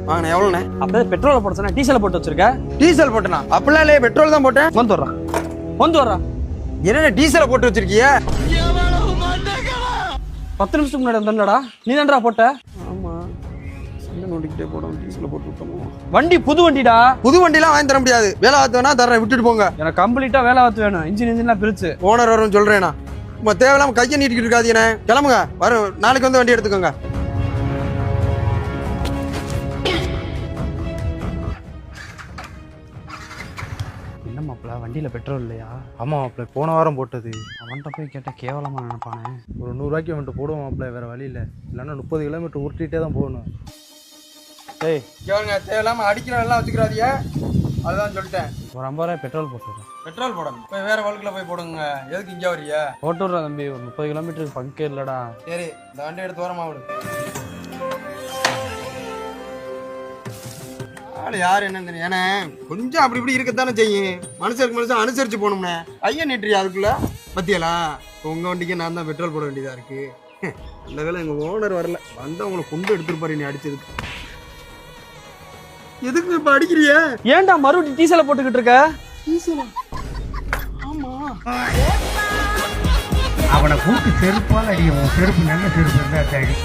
வாங்கண்ணே எவ்வளோண்ணே? அப்படியே பெட்ரோலை போட சொன்னா டீசலை போட்டு வச்சிருக்க. டீசல் போட்டேனா? அப்படிலாம் இல்லையே, பெட்ரோல் தான் போட்டேன். வந்து வர்றா. என்னென்ன டீசலை போட்டு வச்சிருக்கிய? 10 நிமிஷத்துக்கு முன்னாடி வந்தா நீ தான்டா போட்ட. ஆமா, சின்ன நோண்டிக்கிட்டே போடும், டீசலை போட்டு விட்டோமோ. வண்டி புது வண்டிடா. புது வண்டிலாம் வாங்கி தர முடியாது. வேலை ஆத்து வேணா தரேன், விட்டுட்டு போங்க. எனக்கு கம்ப்ளீட்டா வேலை ஆத்து வேணும். இன்ஜின்லாம் பிரிச்சு ஓனர் வரும்னு சொல்றேண்ணா. தேவையில்லாம கையை நீட்டிக்கிட்டு இருக்காதீங்கண்ணே. கிளம்புங்க, வரும் நாளைக்கு வந்து வண்டி எடுத்துக்கோங்க. என்ன மாப்பிள்ள, வண்டியில பெட்ரோல் இல்லையா? ஆமா மாப்பிள்ள, போன வாரம் போட்டது. அவன்கிட்ட போய் கேட்டா கேவலமா நினைப்பானே. ஒரு 100 ரூபாய்க்கு வந்துட்டு போடுவோம் மாப்பிள்ள, வேற வழி இல்லை. இல்லைன்னா 30 கிலோமீட்டர் உருட்டிகிட்டே தான் போகணும். ஏய் கேளுங்க, தேவையில்லாம அடிக்கிற எல்லாம் வச்சுக்கிறாதீங்க. அதுதான் சொல்லிட்டேன். ஒரு 50 ரூபாய் பெட்ரோல் போட்டுடுறேன். பெட்ரோல் போடணும், போய் வேற வழுக்குல போய் போடுங்க. எதுக்கு இங்கே வரியா? போட்டுடுறேன் தம்பி, ஒரு 30 கிலோமீட்டருக்கு பங்கே இல்லடா. சரி, இந்த வண்டி எடுத்து வரமா விடு. ஆளு யாரு என்னன்னு தெரியும். ஏன்னா கொஞ்சம் அப்படி இப்படி இருக்கத்தானே செய்யும். மனுஷருக்கு மனுஷன் அனுசரிச்சு போகணும்னே. ஐயா நீட்டுறியா அதுக்குள்ள பத்தியலா? உங்க வண்டிக்கு நான் தான் பெட்ரோல் போட வேண்டியதா இருக்கு. அந்த வேலை எங்க ஓனர் வரல, வந்து அவங்களை கொண்டு எடுத்துருப்பாரு நீ அடிச்சதுக்கு. எதுக்கு இப்ப அடிக்கிறிய? ஏன்டா மறுபடியும் டீசலை போட்டுக்கிட்டு இருக்க? ஆமா, அவனை கூட்டு செருப்பால் அடியும். செருப்பு நல்ல செருப்பு இருந்தா சரி.